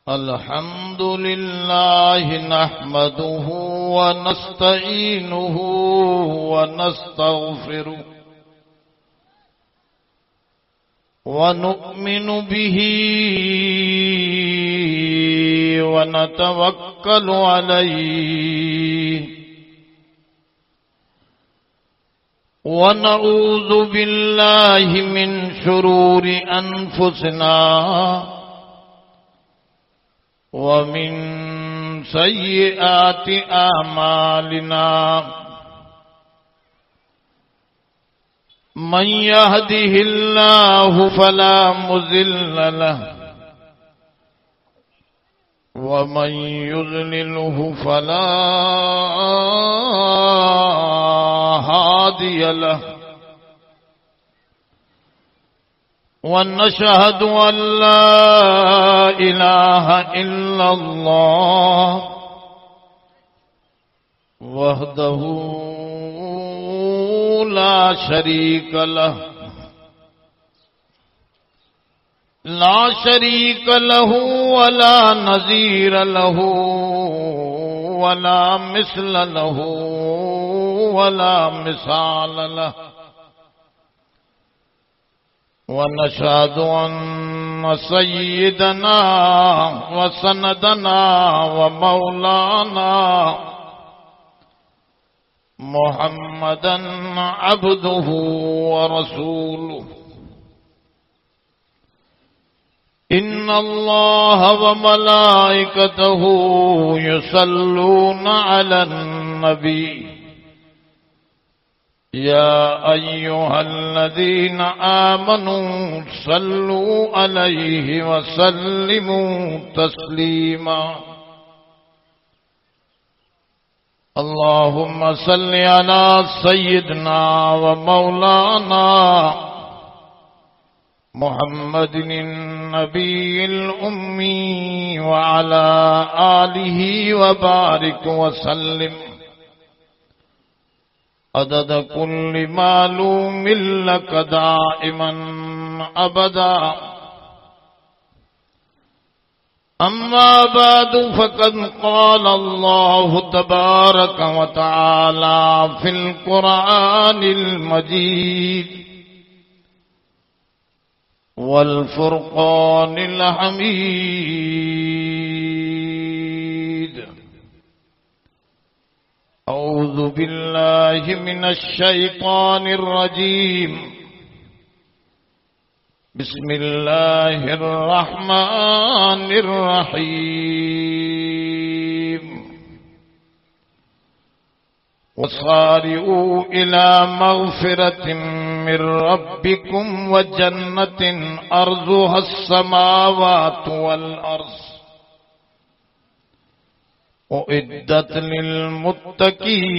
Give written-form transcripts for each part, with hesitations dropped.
الحمد لله نحمده ونستعينه ونستغفره ونؤمن به ونتوكل عليه ونعوذ بالله من شرور أنفسنا ومن سيئات أعمالنا من يهده الله فلا مضل له ومن يضلله فلا هادي له ونشهد أن لا إله إلا الله وحده لا شريك له ولا نظير له ولا مثل له ولا مثال له ونشهد أن سيدنا وسندنا ومولانا محمدا عبده ورسوله إن الله وملائكته يصلون على النبي يا أيها الذين آمنوا صلوا عليه وسلموا تسليما اللهم صل على سيدنا ومولانا محمد النبي الأمي وعلى آله وبارك وسلم عدد كل معلوم لك دائما أبدا أما بعد فقد قال الله تبارك وتعالى في القرآن المجيد والفرقان الحميد أعوذ بالله من الشيطان الرجيم بسم الله الرحمن الرحيم وصارعوا إلى مغفرة من ربكم وجنة أرضها السماوات والأرض أعدت للمتقين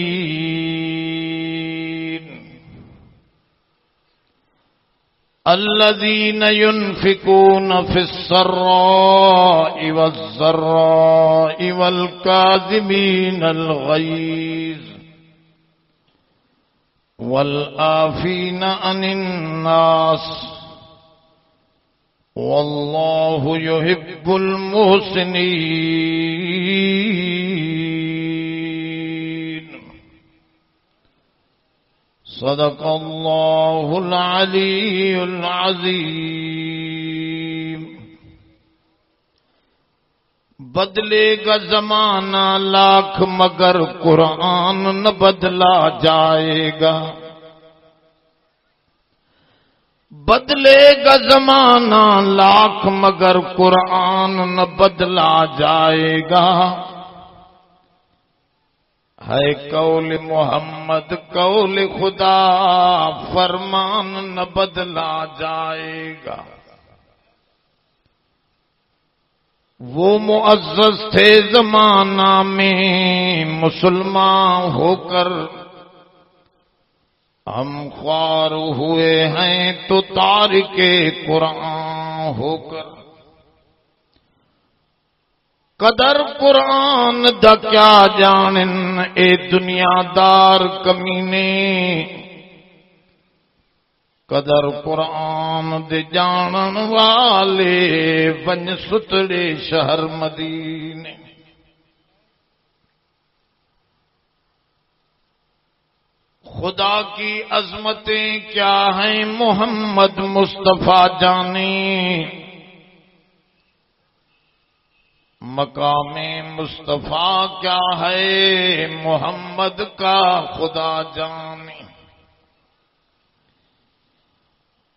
الذين ينفقون في السراء والضراء والكاظمين الغيظ والعافين عن الناس والله يحب المحسنين صدق الله العلي العظيم بدلے گا زمانہ لاکھ مگر قرآن نہ بدلا جائے گا بدلے گا زمانہ لاکھ مگر قرآن نہ بدلا جائے گا ہے قول محمد قول خدا فرمان نہ بدلا جائے گا وہ معزز تھے زمانہ میں مسلمان ہو کر ہم خوار ہوئے ہیں تو تارک قرآن ہو کر قدر قرآن دا کیا جانن اے دنیا دار کمینے قدر قرآن دے جانن والے ون ستڑے شہر مدینے خدا کی عظمتیں کیا ہیں محمد مصطفیٰ جانے مقام مصطفیٰ کیا ہے محمد کا خدا جانے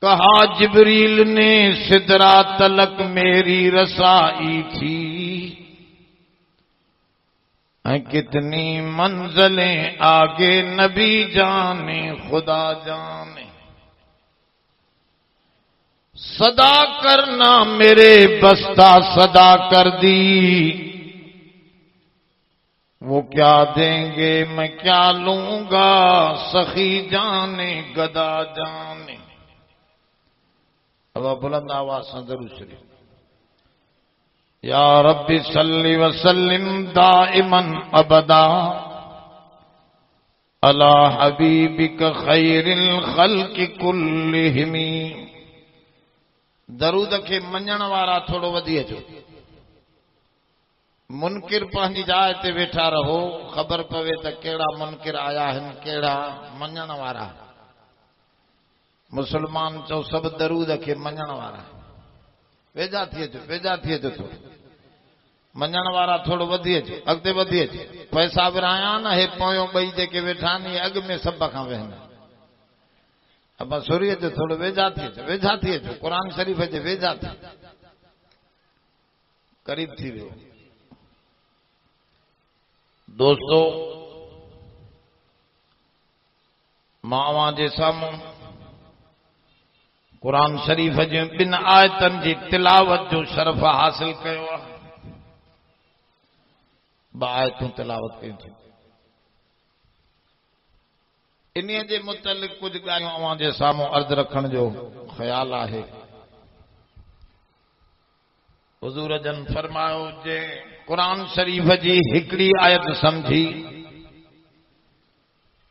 کہا جبریل نے سدرا تلک میری رسائی تھی کتنی منزلیں آگے نبی جانے خدا جانے صدا کرنا میرے بستہ صدا کر دی وہ کیا دیں گے میں کیا لوں گا سخی جانے گدا جانے اب بلند آواز سے درود شریف یا رب صلی وسلم دائما ابدا علی حبیبک خیر الخلق کلہم درود کے منجن وارا تھوڑو ودی اچو منکر پنجی جائے تے بیٹھا رہو خبر پوے تے کیڑا منکر آیا ہے کیڑا منجن وارا مسلمان چو سب درود کے منجن وارا ویجا تھی جو تھوڑو منجن وارا تھوڑو ودی اچو اگتے ودی اچو پیسہ برایا نا ہے پویوں بئی دے کے بیٹھانی اگ میں سب کھاں وہنا اب سوری جو تھوڑو ویجا تھی جو قرآن شریف جو ویجا تھی قریب تھی رہو دوستو ماواں جے ساموں قرآن شریف جو بن آیتن جی تلاوت جو شرف حاصل کیو با آیتوں تلاوت کیوں تھی انہی جے متعلق کچھ گالیوں اوان جے ساموں عرض رکھن جو خیال ہے حضور جن فرماؤ جے قرآن شریف جی ہکڑی آیت سمجھی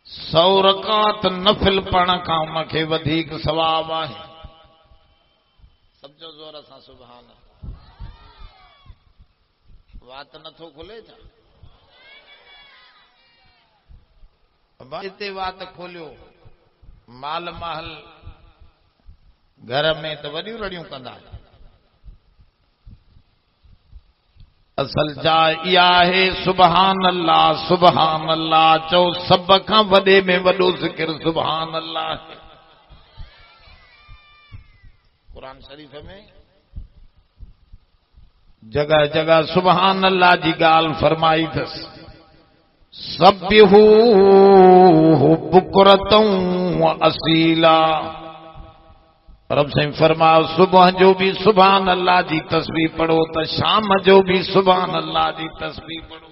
100 رکعت نفل پڑھن کا مکھے ودھیک ثواب ہے سمجھو زور سان سبحان اللہ وات نتھو کھلے چھا باتے وات کھولیو مال محل گھر میں تو وڈیوں رڑیوں کندا اصل جا ہے سبحان اللہ چو سب کا وڈے میں وڈو ذکر سبحان اللہ قرآن شریف میں جگہ جگہ سبحان اللہ جی گال فرمائی تھس سبحوہ بکرتوں و اصیلا رب سے فرماؤ صبح جو بھی سبحان اللہ جی تسبیح پڑھو تو شام جو بھی سبحان اللہ جی تسبیح پڑھو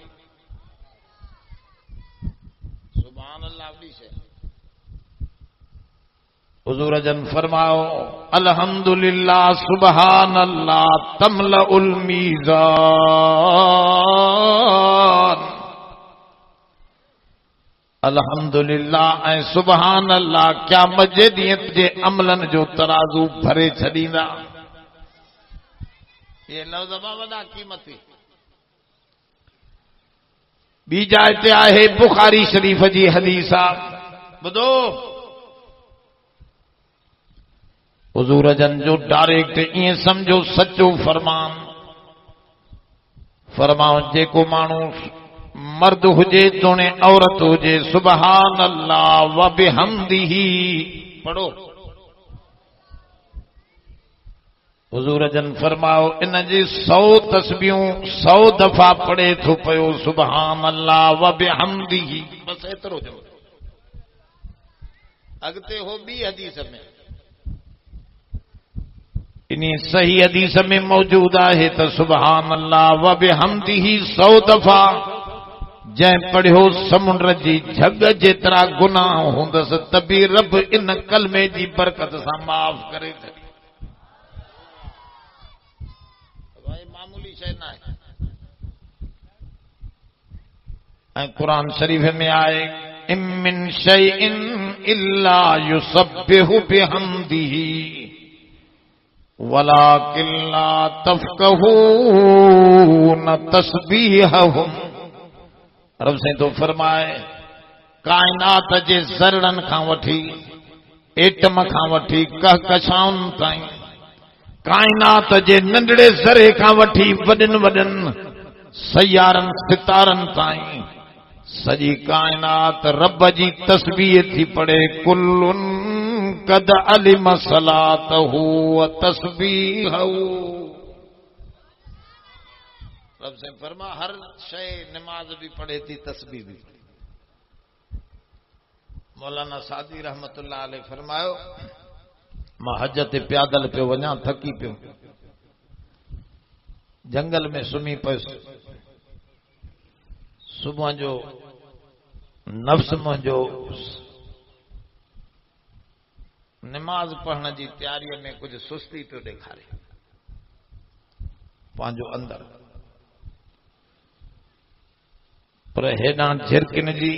سبحان اللہ بھی سے حضور جن فرماؤ الحمدللہ سبحان اللہ تملأ المیزان الحمدللہ اے سبحان اللہ کیا مجدیت جے عملن جو ترازو بھرے چھڑینا یہ لفظ وڈا قیمتی بی جائے آئے بخاری شریف جی حدیث بدو حضور جن جو ڈائریکٹ یہ سمجھو سچو فرماؤ جے کو مانو مرد ہوجے تونے عورت ہوجے سبحان اللہ و بحمدہ پڑھو حضور جن فرماؤ ان جی 100 تسبیحوں 100 دفعہ پڑھے تو پیو سبحان اللہ و بحمدہ بس اترو جو اگتے ہو بھی حدیث میں انہیں صحیح حدیث میں موجود ہے تو سبحان اللہ و بحمدہ 100 دفعہ جائیں پڑھو سمندر جی جھگ جترا گناہ ہوندس تبھی رب ان کلمے جی برکت سا معاف کرے تھے بھائی معمولی شے نہ ہے قرآن شریف میں آئے ان من شیء الا یسبح بحمدہ ولکن لا تفقہون تسبیحہم. رب سے تو فرمائے کائنات جے ذرڑن کھاں وٹھی ایٹم کھاں وٹھی کہکشاؤن تائیں کائنات جے ننڈڑے ذرے کھاں وٹھی وڈن وڈن سیارن ستارن تائیں سجی کائنات رب جی تسبیح تھی پڑے کلن قد علم صلاتہ و تسبیحہ. رب سے فرما ہر شے نماز بھی پڑھے تھی تسبیح بھی پڑھے. مولانا سعدی رحمت اللہ علیہ فرماؤ ماں حجت پیادل پہ وجہ تھکی پہ جنگل میں سمی پہ صبح جو نفس منجو نماز پڑھنے جی تیاری میں کچھ سستی پہ ڈیکھارے پانچو اندر پر ہیڈاں جھرکن جی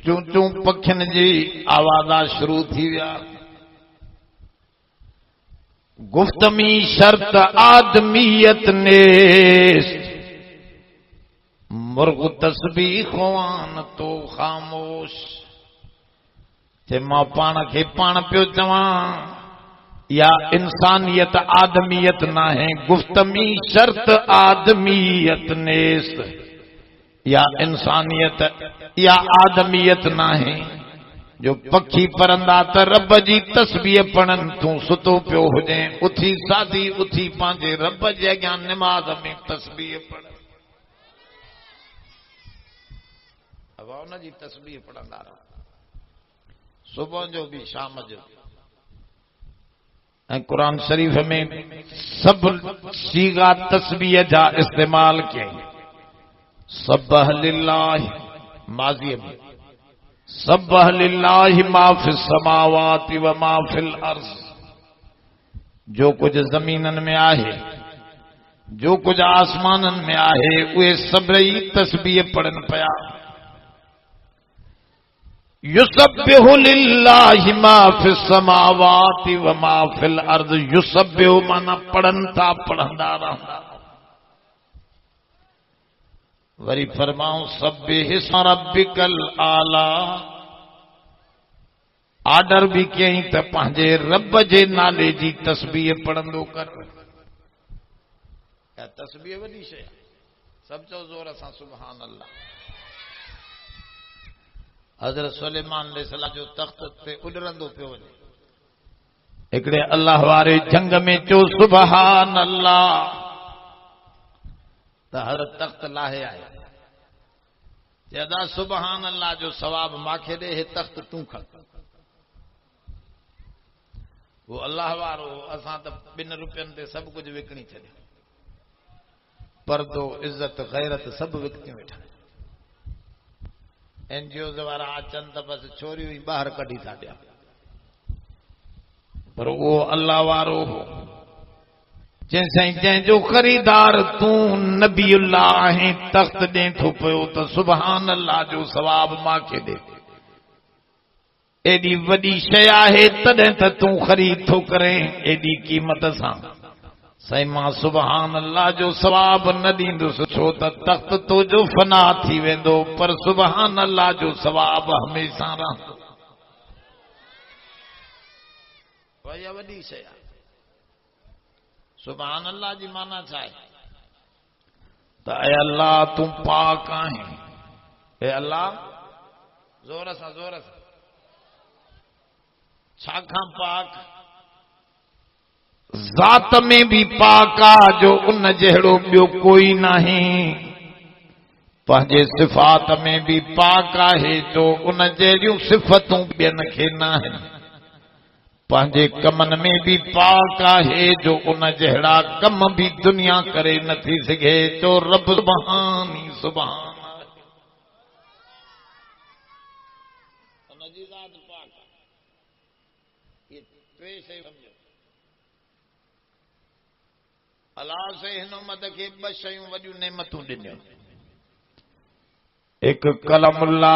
چون چون پکھن جی آوازہ شروع تھی ویا. گفتمی شرط آدمیت نیست مرغ تسبیح خوان تو خاموش. چے ماں پان کے پان پیو چواں یا انسانیت آدمیت نہ ہے گفتمی شرط آدمیت نیست یا انسانیت یا آدمیت نہ ہے جو پکھی پرندہ تا رب جی تسبیح پڑھن تو ستو پیو ہو جائیں اتھی سادی اتھی پانچے رب جی اگیاں نماز میں تسبیح پڑھن اب آؤ نا جی تسبیح پڑھن دارا صبح جو بھی شام جو قرآن شریف میں سب سیغا تسبیح جا استعمال کے سبح للہ ماضی میں سبح للہ ما فی السماوات و ما فی الارض. جو کچھ زمینن میں آہے جو کچھ آسمانن میں آہے وہ سب رہی تسبیح پڑھن پیا. یسبح للہ ما فی السماوات و ما فی الارض. یسبح مانا پڑھن تا پڑھندا رہندا. وری فرماؤں سبح اسم ربک الاعلی آرڈر بھی کہیں تے پانجے رب جے نالے جی تسبیح پڑھندو کر. کیا تسبیح وڈی شے سب چو زور اساں سبحان اللہ. حضرت سلیمان علیہ السلام جو تخت تے اڈرندو پیو ونے ایکڑے اللہ وارے جنگ میں چو سبحان اللہ تو ہر تخت لاہے آئے جدا سبحان اللہ جو ثواب ماکھے دے ہے تخت توں کھڑ وہ اللہ وارو اساں تو 2 روپین تے سب کچھ وکڑی چھڑے پردو عزت غیرت سب وکتی ویٹھا. این جی اوز وارا اچن تے بس چھوریوں ہی باہر کڈی تھا ڈیا پر وہ اللہ وارو جن جو خریدار توں نبی اللہ ہیں تخت دیں تھو پیو تو سبحان اللہ جو ثواب ماں کے دے ایڈی وڈی شیا ہے تدیں تے توں خرید تھو کریں ایڈی قیمت ساں سائیں ماں سبحان اللہ جو ثواب نہ دیندو چھو تا تخت تو جو فنا تھی ویندو پر سبحان اللہ جو ثواب ہمیشہ رہندو. ویا وڈی شیا سبحان اللہ جی مانا چاہے تو اے اللہ تم پاک آہیں اے اللہ زور سا چھاکاں پاک ذات میں بھی پاکا جو ان جہڑو بیو کوئی نہیں پہنجے صفات میں بھی پاکا ہے جو ان جہڑیوں صفتوں بین کے نہ ہیں پانجے کمن میں بھی پاکا ہے جو ان جہڑا کم بھی دنیا کرے نہ تھی سگے جو رب سبحانی سبحان ان جی ذات پاک یہ پیش ہے سمجھو اللہ سے ہن مد کے بشیوں وڈیوں نعمتوں ڏنيو ایک کلم اللہ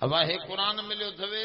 اب ہے قرآن ملو تھوے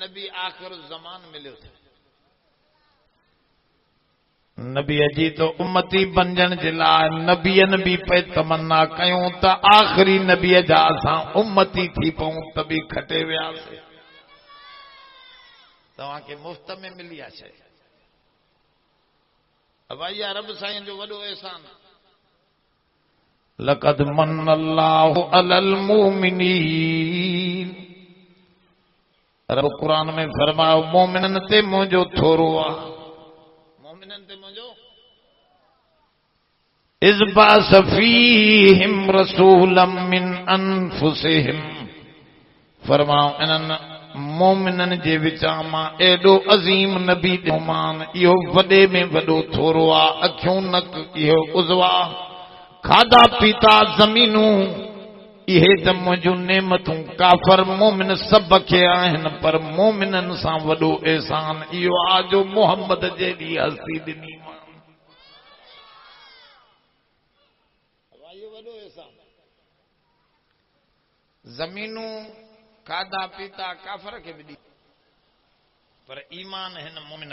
نبی آخر زمان ملو تھے. نبی جی تو امتی بنجن جے لاءِ نبین بھی پہ تمنا کیوں تا آخری نبی جا اساں امتی تھی پوں تبھی کھٹے ویاسے. تواں کے مفت میں ملی آ شے. اب آئی رب سائیں جو وڈو احسان. لقد من اللہ علی المؤمنین. رب قرآن میں فرماؤ مومنن تے مجھو تھورو آ. مومنن تے مجھو اذ بعث فیہم رسولا من انفسہم. فرماؤ انن مومنن جے وچاں ماں ایڈو عظیم نبی مان ایو وڈے میں وڈو تھورو آ. اکھیوں نک ایو عضوا کھادا پیتا زمینوں یہ دم جو نعمتوں. کافر مومن سب کے آہن پر مومنن سان وڈو احسان ایو آجو محمد جیڑی ہستی دنی مان. وڈو احسان. زمینوں کھادا پیتا کافر کے بھی پر ایمان ہے نا مومن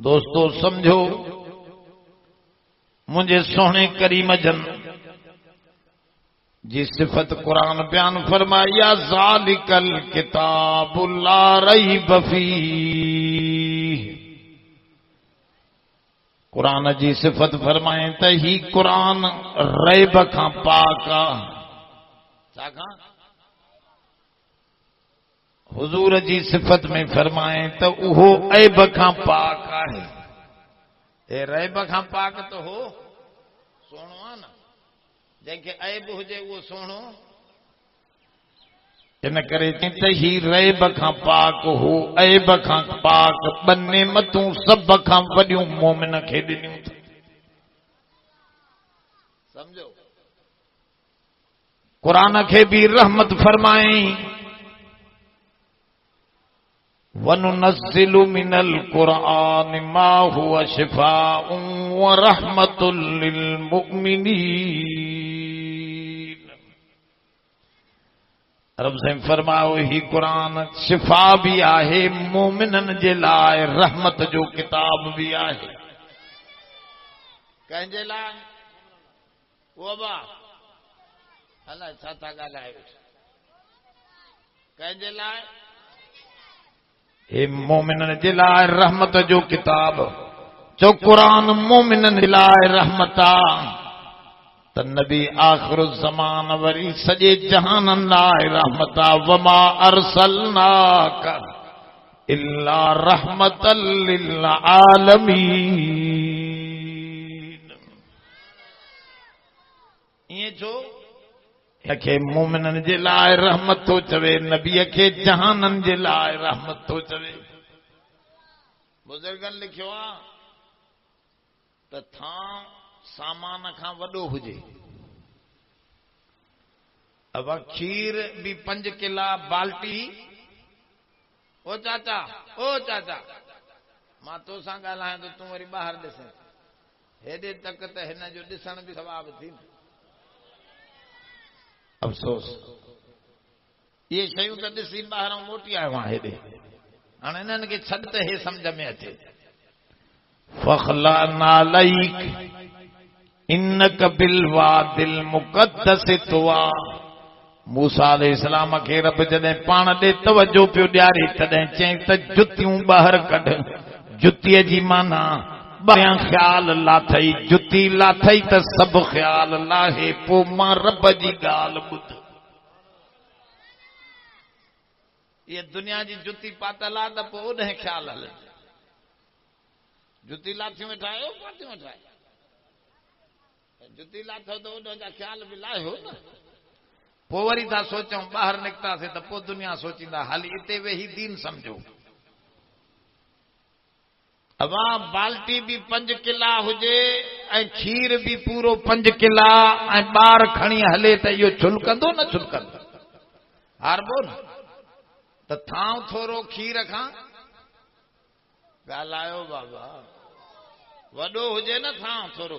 دوستو سمجھو مجھے سونے کریم جن جی صفت قرآن بیان فرمایا ذالک الکتاب لا ریب فیہ. قرآن جی صفت فرمائیں تو ہی قرآن ریب کھاں پاکا. حضور جی صفت میں فرمائیں تو وہ عیب کھاں پاک ہے. اے ریب کھاں پاک تو ہو سوڑو آنا جن کے عیب ہو جائے وہ سوڑو ان کرے تے ہی ریب کھاں پاک ہو عیب کھاں پاک. بن نعمتوں سب کھاں وڈیوں مومن کھے ڏنیوں. سمجھو قرآن کے بھی رحمت فرمائیں. وَنُنَزِّلُ مِنَ الْقُرْآنِ مَا هُوَ شِفَاءٌ وَرَحْمَةٌ لِّلْمُؤْمِنِينَ. رب سے فرماؤ ہی قرآن شفا بھی آہے مومنن جے لائے رحمت جو کتاب بھی آہے. کہیں جے لائے وہ با اللہ چھاتا گا لائے کہیں جے لائے اے مومنن جے لائے رحمت جو کتاب جو قرآن مومنن جے لائے رحمتا. تو نبی آخر الزمان وری سجے جہانن لائے رحمتا. وما ارسلناک الا رحمتا للعالمین. یہ جو کہ مومنن جے لائے رحمت تو چوے نبی کے جہانن جے لائے رحمت تو چوے. بزرگن لکھو تو تھاں سامان کھاں وڈو ہوجے. اب کھیر بھی 5 کلا بالٹی. او چاچا ماں تو سان ڳالھائیں تو توں وری باہر ڏسیں ہیڈے تک تے ہن جو ڏسڻ بھی ثواب تھی. افسوس یہ شیوں تو ڈسی باہر موٹی آئے وہاں ہیڈے ہاں انہن کے چھڈ تے ہے سمجھ میں اچے. فخلعنا علیک انک بالواد المقدس طویٰ. موسیٰ علیہ السلام کے رب جدیں پان دے توجہ پیو ڈیاری تدیں چیں تے جتیوں باہر کڈ. جتی جی مانا بھیاں خیال لاتھئی جتی لاتھئی تے سب خیال لاہے پو ماں رب جی گال بدھ. یہ دنیا جی جتی پاتا لا دا پو انہیں خیال ہلے. جتی لاتھیوں میں ٹھائے ہو پاتیوں میں ٹھائے جتی لاتھو تو انہوں جا خیال بھی لائے ہو نا. پو وری تھا سوچوں باہر نکتا سے تو پو دنیا سوچیں دا حالی اتے وہی دین سمجھو. ابا بالٹی بھی 5 کلا ہوجے کھیر بھی پورو 5 کلا بار کھڑی ہلے تو یہ چھلکندو نہ چھلکندو ہاربو نا تو تھاؤں تھورو کھیر کھاں ڳالھايو بابا وڏو ہوجے نا تھاؤں تھورو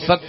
7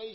2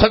6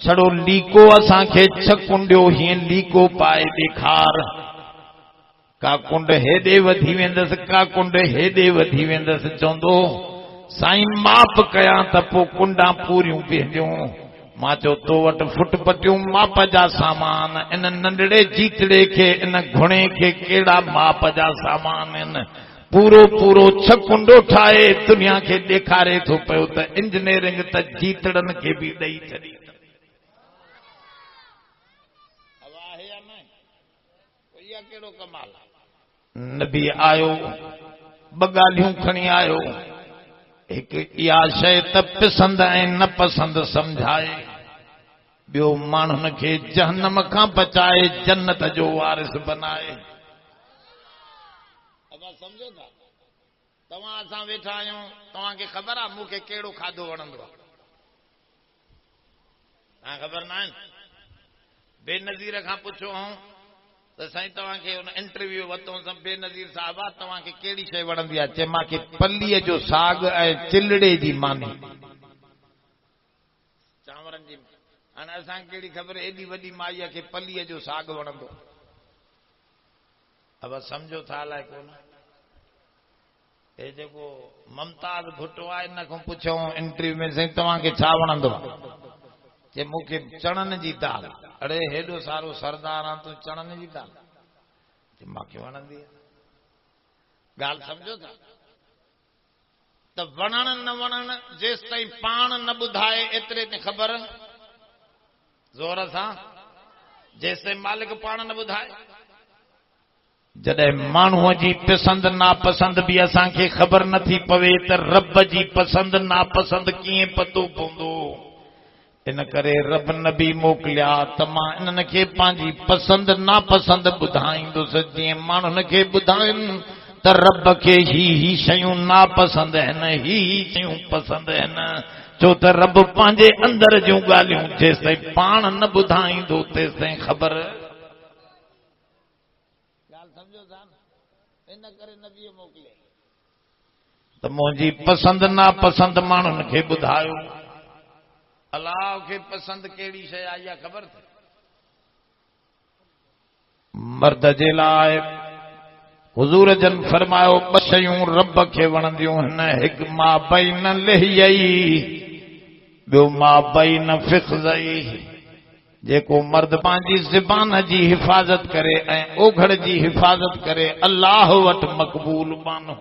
چھڑو لیکو اساں کے چھکنڈیو ہی لیکو پائے دیکھار کا کنڈ ہیڈے ودھی ویندس کا کنڈ ہیڈے ودھی ویندس چوندو سائیں ماپ کیا ت پو کنڈا پوریوں پہنجوں ماں چو تو وٹ فٹ پٹیوں ماپ جا سامان ان ننڈڑے جیتڑے کے ان گھوڑے کے کیڑا ماپ جا سامان ان پورو پورو چھکنڈو ٹھائے دنیا کے دیکھارے تو پیو ت انجینئرنگ ت جیتڑن کے بھی ڈئی چھڑی کیڑو کمال نبی آیو بگالیوں کھنی آیو ایک یا شے ت پسند ہے نہ پسند سمجھائے بیو مانن کے جہنم کھاں بچائے جنت جو وارث بنائے اب سمجھو تھا تواں اساں ویٹھا آیوں تواں کے خبر آ موں کے کیڑو کھادو وڑندو ہاں خبر نہ بے نظیر کھاں پوچھو ہوں تو سائیں تواں کے انٹرویو وتوں سب بے نظیر صاحب تواں کے کیڑی شے وڑندی ہے چے ماں کے پلی جو ساگ اے چلڑے دی مانی چاورن جی ان اساں کیڑی خبر ایڈی وڈی مائی کے پلی جو ساگ وڑندو اب سمجھو تھا لائے کون اے جو ممتاز بھٹو ہے ان کو پوچھو انٹرویو میں سائیں تواں کے چھا وڑندو کہ موکے چڑن جی دال اڑے ہیڈو سارو سردار تو چڑن جی دال کہ ماں کے وڑندی گال سمجھو تھا تو وڑن نہ وڑن جیس تائیں پان نہ بدھائے اترے تے خبر زور سا جیسے مالک پان نہ بدھائے جدے مانو جی پسند ناپسند بھی اساں کے خبر نہ تھی پوے تے رب جی پسند ناپسند کیے پتو پوندو ان کرے رب نبی موکلیا تما ان کے پانجی پسند ناپسند بدھائیندس جی مانن کے بدھائن ت رب کے ہی شیوں ناپسند ہیں ہی شیوں پسند ہیں چو ت رب پانجے اندر جو گالیوں جیسے پان نہ بدھائیندو تیسے خبر گال سمجھو تھا ان کرے نبی موکلے ت مونجی پسند ناپسند مانن کے بدھایو اللہ کے پسند کیڑی شے آئی خبر تھی مرد جے لائے حضور جن فرماؤ بشیوں رب کے وڑندیوں ہن ایک ما بین لہیئی بیو ما بین فخذئی جے کو مرد پانجی زبان جی حفاظت کرے اے اوگھڑ جی حفاظت کرے اللہ وٹ مقبول بانو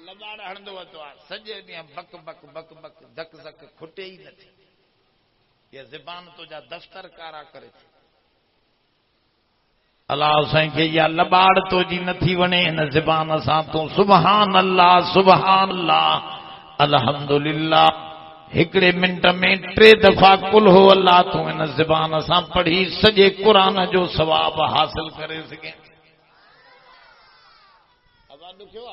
لباڑ ہڑندو تو سجے ڈیا بک بک بک بک دک زک کھٹے ہی نہ تھی یہ زبان تو جا دفتر کارا کرے تھی اللہ سائیں کہ یا لباڑ تو جی نہ تھی ونے نہ زبان اساں تو سبحان اللہ الحمدللہ ہکڑے منٹ میں 3 دفعہ کل ہو اللہ تو ان زبان اساں پڑھی سجے قرآن جو ثواب حاصل کرے سکیں اب دکھو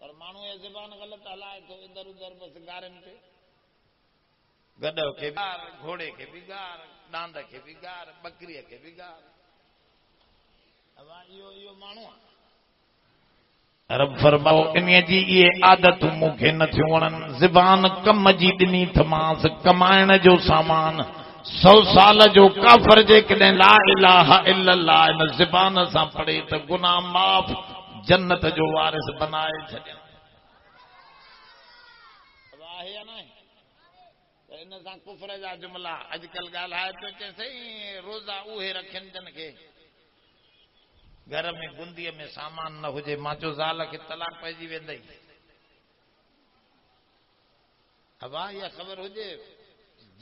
اور مانو یہ زبان غلط ہلائے تو ادھر ادھر بس گارن پہ گڈو کے گار گھوڑے کے بھی گار ڈاند کے بھی گار بکری کے بھی گار اب یہ مانو رب فرماؤ انہی جی یہ عادت مکھے نہ تھیون زبان کم جی دنی تھماس کمائن جو سامان 100 سال جو کافر جے کدیں لا الہ الا اللہ ان زبان سا پڑے تو گناہ معاف جنت جو وارث بنائے چھڑے واہ یا نہیں ان سا کفر جا جملہ اج کل گال ہے تو کیسے روزہ اوہے رکھن جن کے گھر میں گندی میں سامان نہ ہوجے ماچو زال کے طلاق پئجی ویندئی ابا یہ خبر ہوجے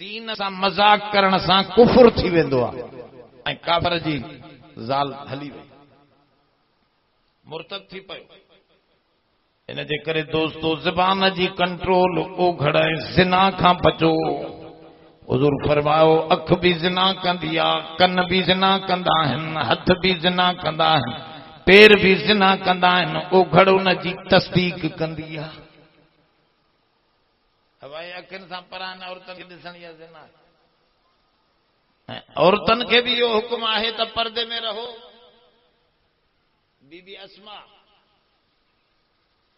دین سا مذاق کرن سا کفر تھی ویندو ہے کافر جی زال ہلی وئی مرتد تھی پئو ان جے کرے دوستو زبان جی کنٹرول او گھڑے زنا کھاں بچو حضور فرماؤ اکھ بھی زنا کندیا کن بھی زنا کندا ہن ہتھ بھی زنا کندا ہن پیر بھی زنا کندا ہن او گھڑو نہ جی تصدیق کندیا ہوائی اکھن سان پران عورتن کے ڈسن یا زنا عورتن کے بھی یہ حکم ہے تو پردے میں رہو بی بی اسما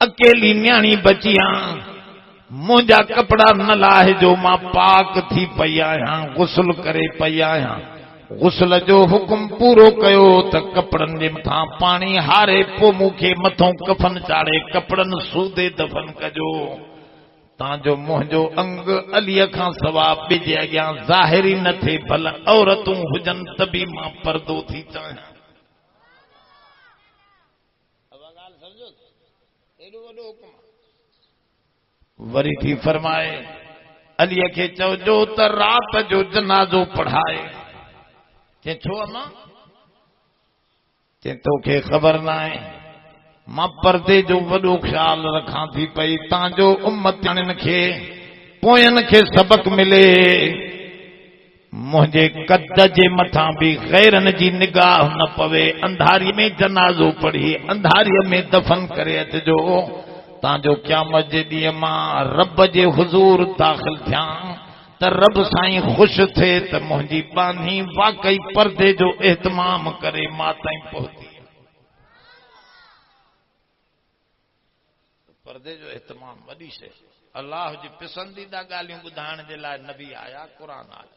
اکیلی نیانی بچیاں مجھا کپڑا نہ لاہے جو ماں پاک تھی پئی آیاں غسل کرے پئی آیاں غسل جو حکم پورو کیو ت کپڑن جے مٿاں پاڻي ہارے پو موکے مٿوں کفن چاڙے کپڑن سودے دفن کجو تاں جو منهنجو انگ علی کان سوا ٻجے اڳيان ظاهري نہ ٿي بل عورتون هجن تبي ماں پردو ٿي چاهيان اب ڳالهه سمجھو ايڏو وڏو حڪم وری تھی فرمائے علی کي چوجو ت رات جو جنازو پڑھائے کہ چھو اما کہ تو کے خبر نہ ہے ماں پردے جو وڈو خیال رکھاں تھی پئی تاں جو امتن کے پوئن کے سبق ملے مجھے قد جے متھاں بھی غیرن جی نگاہ نہ پوے اندھاری میں جنازو پڑھی اندھاری میں دفن کرے اچجو تاں جو قیامت جے ڈینہں ماں رب جے حضور داخل تھیاں ت رب سائیں خوش تھے ت منجی بانی واقعی پردے جو اہتمام کرے ماں تائیں پہنچی پردے جو اہتمام وڈی سے اللہ جی پسندیدہ گالیوں ٻدھائڻ جے لاءِ نبی آیا قرآن آیا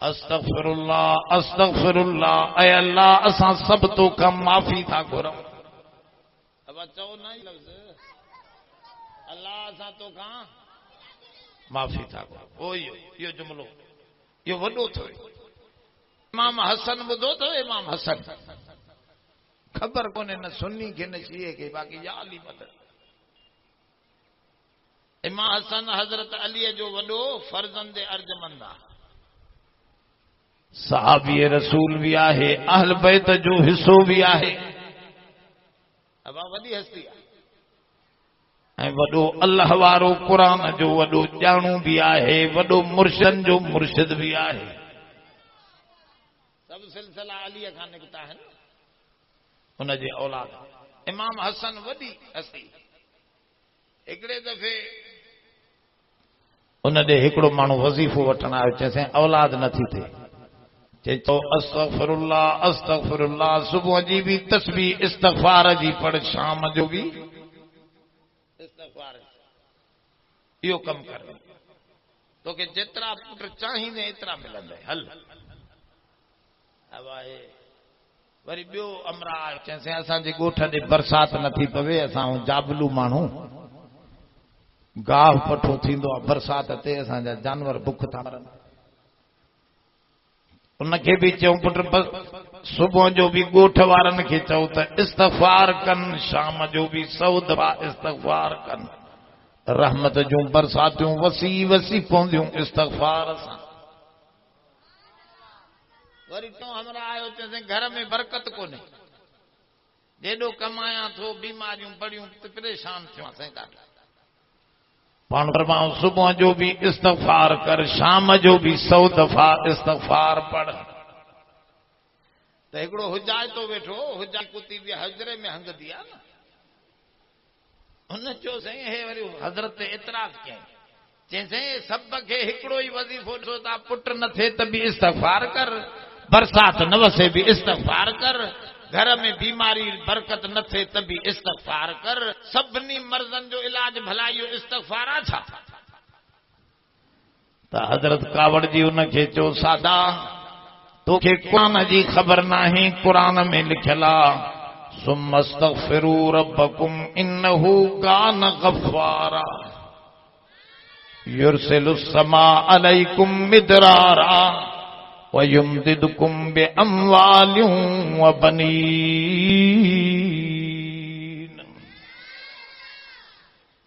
استغفر اللہ اے اللہ اساں سب تو کم معافی تھا گھروں اب چو نہیں لفظ اللہ اساں تو کہاں معافی تھا گھروں یہ جملو یہ وڈو تھو امام حسن بدھو تو امام حسن خبر کونے نہ سنی کے نہ شیعہ کے باقی یا علی مدد امام حسن حضرت علی جو وڈو فرزند ارجمند صحابی رسول بھی آہے اہل بیت جو حصو بھی آہے اب وڈی ہستی ہے وڈو اللہ وارو قرآن جو وڈو جانو بھی آہے وڈو مرشد جو مرشد بھی آہے سب سلسلہ علی خان نکتا ہے ان جے اولاد امام حسن وڈی ہستی ہکڑے دفعے ان دے ہکڑو مانو وظیفو وٹھن آیو چیسے اولاد نہ تھی تھے تو استغفر اللہ صبح جی بھی تسبیح استغفار جی پڑھ شام جو بھی استغفار یہ کم کر تو کہ جترا پٹر چاہیے اترا ملندے حل اب آئے وری بیو امرا چیسے اساں جی گوٹھ دے برسات نہ تھی پوے اساں جابلو مانو گاہ پٹھو تھیندو برسات تے اساں جا جانور بک تھا مرن ان کے بھی چون پٹر صبح جو بھی گوٹھ وارن کے چو تو استغفار کن شام جو بھی 100 دفعہ استغفار کن رحمت جو برساتوں وسیع پوندیوں استغفار سان وری تو ہمارا آیو چیسے گھر میں برکت کو نہیں جیڈو کمایا تو بیماریوں پڑیوں پریشان تھیوں اسیں ڈاڈا پان فرماؤں صبح جو بھی استغفار کر شام جو بھی 100 دفعہ استغفار پڑھ تو ایکڑو حجاج تو بیٹھو حجاج کتی بھی حجرے میں ہنگ دیا نا انہیں جو سہیں ہے وری حضرت اعتراض کیا جیسے سب کے ہکڑو ہی وظیفو سوتا پٹر نہ تھے تبھی استغفار کر برسات نہ وسے بھی استغفار کر گھر میں بیماری برکت نہ تھے تبھی استغفار کر سبنی مرضن جو علاج بھلائیو استغفار تھا تا حضرت کاوڑ جی ان کے چو سادا تو کہ قرآن جی خبر نہیں قرآن میں لکھلا ثم استغفروا ربکم انه کان غفارا یرسل السماء علیکم مدرارا وَيُمْدِدُكُمْ بِأَمْوَالٍ وَبَنِينَ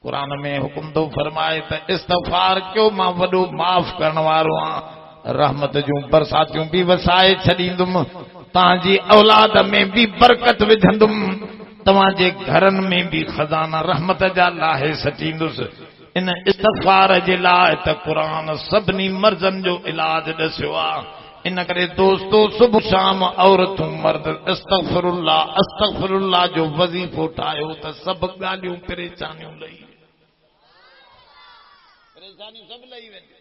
قرآن میں حکم دو فرمائے تو استغفار کیوں ماں وڈو معاف کرنے والوں رحمت جوں برساتیوں بھی وسائے چھڑیندم تاں جی اولاد میں بھی برکت وجھندم تمہاں جے گھرن میں بھی خزانہ رحمت جا لاہے سٹیندس ان استغفار جے لائے تا قرآن سبنی مرضن جو علاج دسیو ان کرے دوستو صبح شام عورتوں مرد استغفر اللہ جو وظیفو اٹھایو تا سب گالیوں پریشانیوں لئی پریشانیوں سب لئی ویندے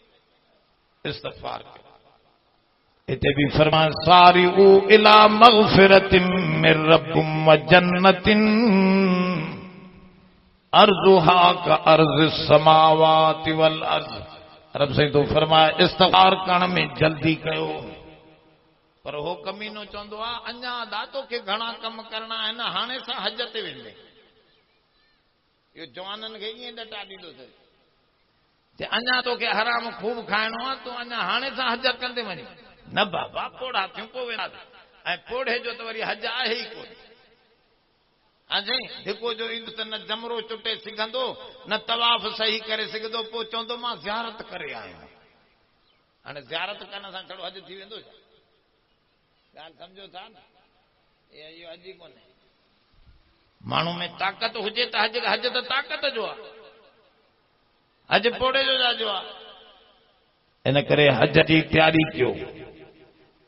استغفار اتے بھی فرمان سارعوا الی مغفرت من ربکم وجنت ارضها کارض السماوات والارض رب سے تو فرمایا استغفار کرنے میں جلدی کہو پر ہو کمینو چوندو انجا داتو کے گھنا کم کرنا ہے نا ہانے سا حج تے ویندے یہ جوانن کے یہ ڈٹا ڈیندو سے تے انجا تو کے حرام خوب کھائنو تو انجا ہانے سا حج کندے ونی نہ بابا پوڑا تھیوں کو وینا اے پوڑے جو تو وری حج آہے ہی کو اجے دیکھو جو ان تے نہ جمرو چٹے سگندو نہ طواف صحیح کرے سگدو پو چوندو ماں زیارت کرے آیا ہن زیارت کرنا سان کھڑو حج تھی ویندو گال سمجھو تھا نا یہ حج کون ہے مانو میں طاقت ہوجے تے حج تے طاقت جو حج پوڑے جو جا جو ان کرے حج دی تیاری کیو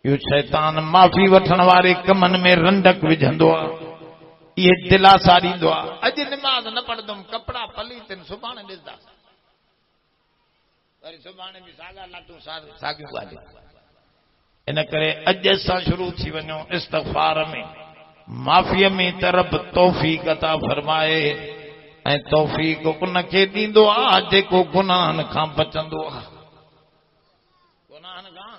یو شیطان معافی وٹھن والے کمن میں رنڈک وجھندو یہ دلا ساری دعا اج نماز نہ پڑھ دم کپڑا پلی تن سبحان دسدا وری سبحان بھی ساگا لاتو ساگیو گالی ان کرے اج سا شروع تھی ونو استغفار میں معافی میں طرف توفیق عطا فرمائے اے توفیق ان کے دیندو جے کو گناہن کھان بچندو گناہن کھان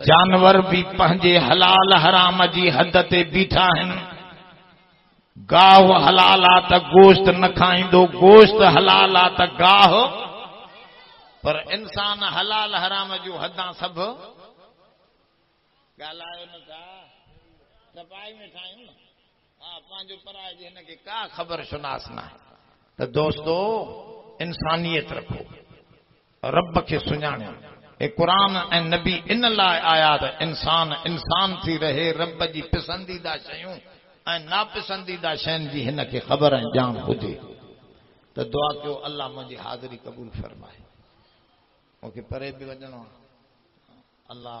جانور بھی پنجے حلال حرام جی حد تے بیٹھا ہیں گاہ حلال آ تا گوشت نہ کھائیں دو گوشت حلال آ تا گاہ پر انسان حلال حرام جو حداں سب گالائے نہ کا صفائی میں ٹھائیں نا ہاں پانچو پرائے جی نے کہ کا خبر شناس نہ تو دوستو انسانیت رکھو رب کے سنانے اے قرآن اے نبی ان لائے آیات انسان انسان تھی رہے رب جی پسندیدہ شیوں اے ناپسندیدہ شین جی ہن کے خبر انجام ہوجے تو دعا کیو اللہ مجھے حاضری قبول فرمائے اوکے پرے بھی وجنو اللہ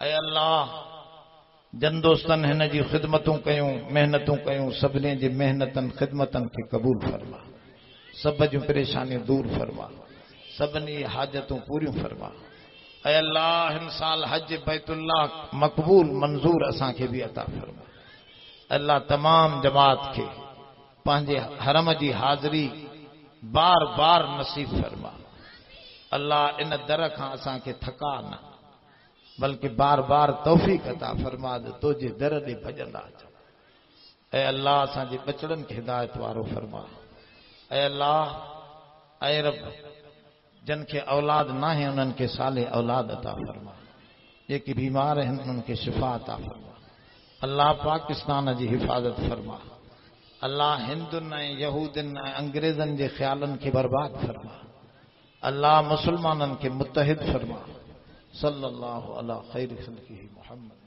اے اللہ جن دوستن ہن جی خدمتوں کیوں محنتوں کیوں سبنے جی محنتن خدمتن کے قبول فرما سب جو پریشانی دور فرما سبنی حاجتوں پوری فرما اے اللہ ہن سال حج بیت اللہ مقبول منظور اساں کے بھی عطا فرما اللہ تمام جماعت کے پانجے حرم جی حاضری بار بار نصیب فرما اللہ ان در کھاں اساں کے تھکا نہ بلکہ بار بار توفیق عطا فرما دے تو جے در دے بھجندا اے اللہ اساں جے بچڑن کے ہدایت وارو فرما اے اللہ اے رب جن کے اولاد نہ ہیں انہن کے صالح اولاد عطا فرما یہ کہ بیمار ہیں ان کے شفا عطا فرما اللہ پاکستان جی حفاظت فرما اللہ ہندن یہودن انگریزن جے خیالن کے برباد فرما اللہ مسلمانن کے متحد فرما صلی اللہ علی خیر خلقہ محمد